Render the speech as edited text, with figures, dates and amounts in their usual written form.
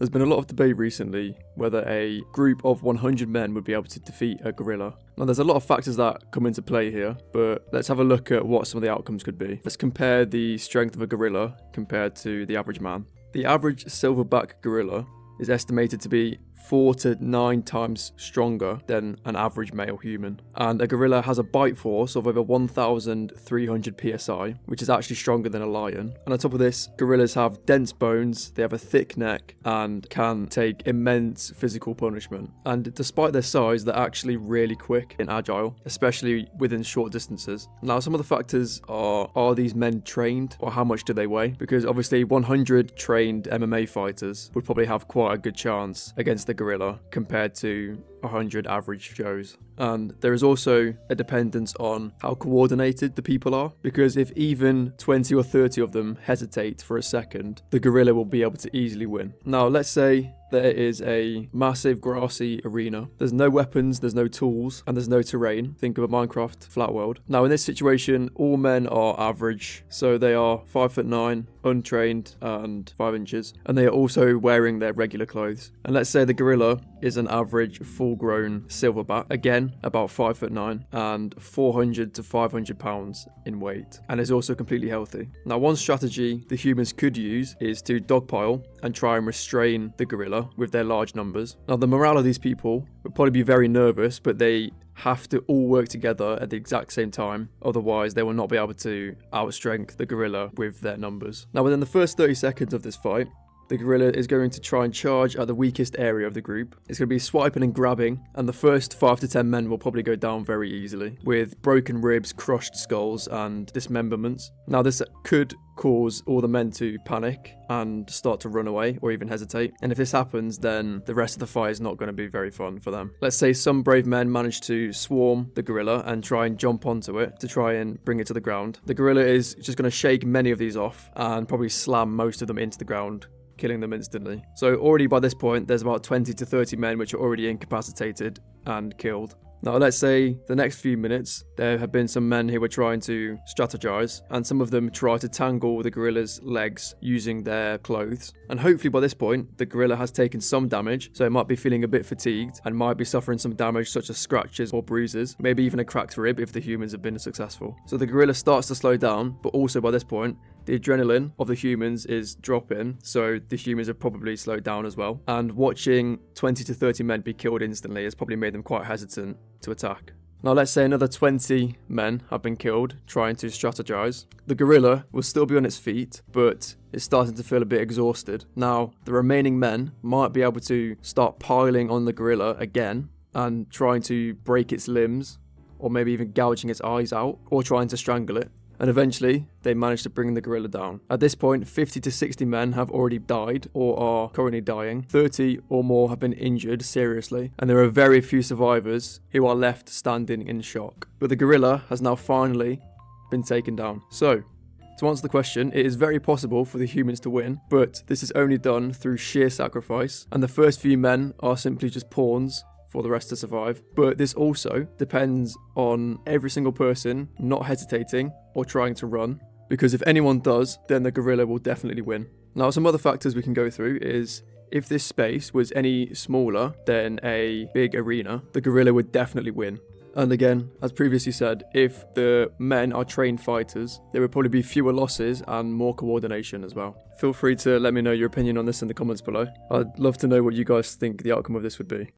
There's been a lot of debate recently whether a group of 100 men would be able to defeat a gorilla. Now there's a lot of factors that come into play here, but let's have a look at what some of the outcomes could be. Let's compare the strength of a gorilla compared to the average man. The average silverback gorilla is estimated to be 4 to 9 times stronger than an average male human. And a gorilla has a bite force of over 1,300 psi, which is actually stronger than a lion. And on top of this, gorillas have dense bones, they have a thick neck, and can take immense physical punishment. And despite their size, they're actually really quick and agile, especially within short distances. Now, some of the factors are these men trained, or how much do they weigh? Because obviously 100 trained MMA fighters would probably have quite a good chance against the gorilla compared to 100 average Joes. And there is also a dependence on how coordinated the people are, because if even 20 or 30 of them hesitate for a second, the gorilla will be able to easily win. Now, let's say there is a massive grassy arena. There's no weapons, there's no tools, and there's no terrain. Think of a Minecraft flat world. Now, in this situation, all men are average, so they are 5'9", untrained, and 5 inches, and they are also wearing their regular clothes. And let's say the gorilla is an average full-grown silverback, again about 5'9" and 400 to 500 pounds in weight, and is also completely healthy. Now, one strategy the humans could use is to dogpile and try and restrain the gorilla with their large numbers. Now, the morale of these people would probably be very nervous, but they have to all work together at the exact same time, otherwise they will not be able to outstrength the gorilla with their numbers. Now, within the first 30 seconds of this fight, the gorilla is going to try and charge at the weakest area of the group. It's going to be swiping and grabbing, and the first 5 to 10 men will probably go down very easily, with broken ribs, crushed skulls, and dismemberments. Now, this could cause all the men to panic and start to run away or even hesitate. And if this happens, then the rest of the fight is not going to be very fun for them. Let's say some brave men manage to swarm the gorilla and try and jump onto it to try and bring it to the ground. The gorilla is just going to shake many of these off and probably slam most of them into the ground, killing them instantly. So already by this point, there's about 20 to 30 men which are already incapacitated and killed. Now, let's say the next few minutes, there have been some men who were trying to strategize, and some of them try to tangle the gorilla's legs using their clothes. And hopefully by this point, the gorilla has taken some damage, so it might be feeling a bit fatigued and might be suffering some damage such as scratches or bruises, maybe even a cracked rib if the humans have been successful. So the gorilla starts to slow down, but also by this point, the adrenaline of the humans is dropping, so the humans have probably slowed down as well. And watching 20 to 30 men be killed instantly has probably made them quite hesitant to attack. Now, let's say another 20 men have been killed trying to strategize. The gorilla will still be on its feet, but it's starting to feel a bit exhausted. Now, the remaining men might be able to start piling on the gorilla again and trying to break its limbs, or maybe even gouging its eyes out, or trying to strangle it. And eventually, they managed to bring the gorilla down. At this point, 50 to 60 men have already died or are currently dying. 30 or more have been injured seriously, and there are very few survivors who are left standing in shock. But the gorilla has now finally been taken down. So, to answer the question, it is very possible for the humans to win, but this is only done through sheer sacrifice, and the first few men are simply just pawns for the rest to survive. But this also depends on every single person not hesitating or trying to run, because if anyone does, then the gorilla will definitely win. Now, some other factors we can go through is if this space was any smaller than a big arena, the gorilla would definitely win. And again, as previously said, if the men are trained fighters, there would probably be fewer losses and more coordination as well. Feel free to let me know your opinion on this in the comments below. I'd love to know what you guys think the outcome of this would be.